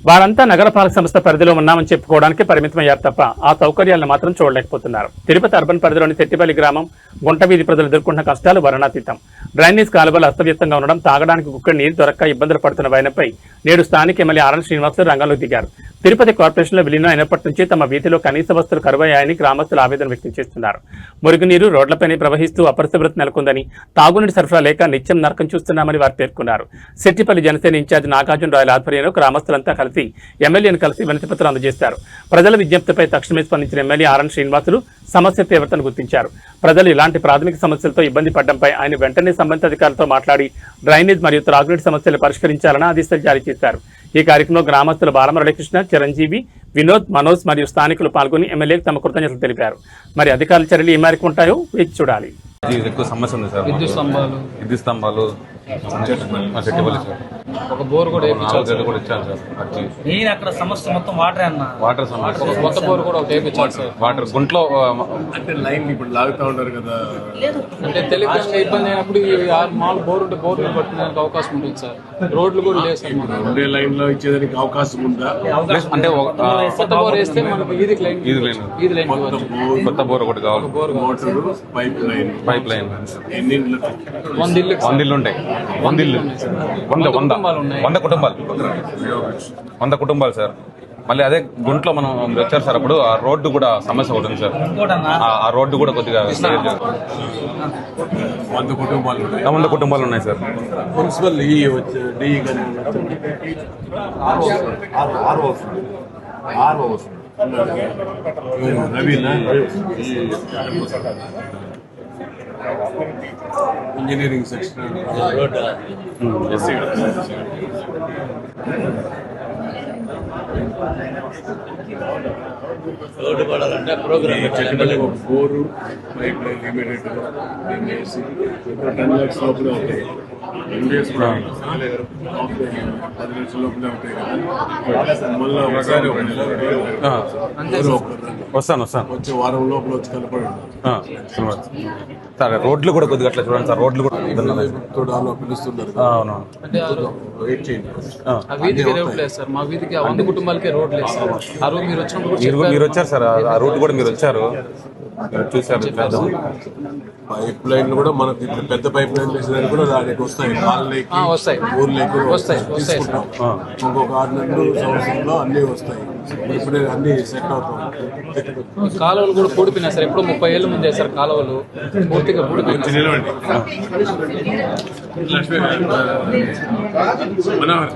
వారంతా నగరపాలక సంస్థ పరిధిలో ఉన్నామని చెప్పుకోవడానికి పరిమితమయ్యారు తప్ప ఆ సౌకర్యాలను మాత్రం చూడలేకపోతున్నారు. తిరుపతి అర్బన్ పరిధిలోని తెట్టిపల్లి గ్రామం గుంటవీధి ప్రజలు ఎదుర్కొంటున్న కష్టాలు వర్ణాతీతం. డ్రైనేజ్ కాలువలు అస్తవ్యస్తంగా ఉండడం, తాగడానికి గుక్కడి నీరు దొరక్క ఇబ్బందులు పడుతున్న వైనంపై నేడు స్థానిక ఎమ్మెల్యే ఆర్ఎన్ శ్రీనివాసులు రంగంలో దిగారు. తిరుపతి కార్పొరేషన్లో విలీనం అయినప్పటి నుంచి తమ వీధిలో కనీస వస్తువులు కరువయ్యాయని గ్రామస్తులు ఆవేదన వ్యక్తం చేస్తున్నారు. మురుగునీరు రోడ్లపైనే ప్రవహిస్తూ అపరిశుభ్రత నెలకొందని, తాగునీటి సరఫరా లేక నిత్యం నరకం చూస్తున్నామని వారు పేర్కొన్నారు. సెట్టిపల్లి జనసేన ఇన్ఛార్జ్ నాగార్జున రాయల ఆధ్వర్యంలో గ్రామస్తులంతా కలిసి ఎమ్మెల్యేను కలిసి వినతిపత్రం అందజేశారు. ప్రజల విజ్ఞప్తిపై తక్షణమే స్పందించిన ఎమ్మెల్యే ఆర్ఎన్ శ్రీనివాసులు సమస్య తీవ్రతను గుర్తించారు. ప్రజలు ఇలాంటి ప్రాథమిక సమస్యలతో ఇబ్బంది పడడంపై ఆయన వెంటనే సంబంధిత అధికారులతో మాట్లాడి డ్రైనేజ్ మరియు త్రాగునీటి సమస్యలు పరిష్కరించాలని ఆదేశాలు జారీ చేశారు. ఈ కార్యక్రమంలో గ్రామస్తులు బాలమురళీకృష్ణ, చిరంజీవి, వినోద్, మనోజ్ మరియు స్థానికులు పాల్గొని ఎమ్మెల్యేకు తమ కృతజ్ఞతలు తెలిపారు. మరి అధికారుల చర్యలు ఈ మేరకు ఉంటాయో వేచి చూడాలి. ఎక్కువ సమస్య ఉంది సార్. విద్యుత్ స్తంభాలు ఒక బోర్ కూడా ఇచ్చాను సార్. నేను అక్కడ సమస్య మొత్తం వాటర్ అన్న వాటర్ సమస్య, కొత్త బోర్ కూడా ఒకటి వేయించాలి సార్. వాటర్ గుంట్లో అంటే లైన్ ఇప్పుడు లాగుతా ఉంటారు కదా, అంటే తెలంగాణ ఇబ్బంది అయినప్పుడు మామూలు బోర్ ఉంటే బోర్ పట్టడానికి అవకాశం ఉంటుంది సార్. రోడ్లు కూడా లేదు సార్. రెండే లైన్ లో ఇచ్చేదానికి అవకాశం ఉందా? అంటే కొత్త బోర్ వేస్తే మనకు ఈదికి లైన్ కొత్త బోర్ ఒకటి కావాలి. మోటారు, పైప్ లైన్ ఎన్ని ఇళ్ళు? 100 ఇల్లు ఉంటాయి. 100 కుటుంబాలు సార్. మళ్ళీ అదే గుంట్లో మనం వచ్చారు సార్. అప్పుడు ఆ రోడ్డు కూడా సమస్య ఒకటి ఉంది సార్. ఆ రోడ్డు కూడా కొద్దిగా 100 కుటుంబాలు ఉన్నాయి సార్. మున్సిపల్ ఇంజనీరింగ్ సెక్షన్ రోడ్డు పడాలంటే programme bore, pipeline limited వేసి 10 lakhs లోపలే అవుతాయి. 2 days కూడా 10 lakhs లోపలే అవుతాయి కదా. మళ్ళీ ఒకసారి వస్తాను వచ్చే వారం లోపల వచ్చి కనపడండి సార్. రోడ్లు కూడా కొద్దిగా అట్లా చూడండి సార్. రోడ్లు కూడా పిలుస్తున్నారు. అవును, వెయిట్ చేయండి. ఆ వీధికి రోడ్ లేదు సార్. మా వీధికి 100 కుటుంబాలకే రోడ్ లేదు సార్. ఆ రోజు మీరు వచ్చినప్పుడు మీరు వచ్చారు సార్. ఆ రూట్ కూడా మీరు వచ్చారు, చూసారు. పైప్ లైన్ కూడా మనకి పెద్ద పైప్ లైన్ వేసేదానికి కూడా దానికి వస్తాయి. వస్తాయి, ఊర్లోకి వస్తాయి తీసుకుంటాం. ఇంకొక 6 నెలలు సంవత్సరంలో అన్నీ వస్తాయి. ఇప్పుడే అన్ని సెట్ అవుతాం. కాలువలు కూడా పూడిపోయినాయి సార్. ఎప్పుడో 30 ఏళ్ళ ముందే సార్ కాలువలు పూర్తిగా పూడిపోయినాయి. నిలవండి. మనోహర్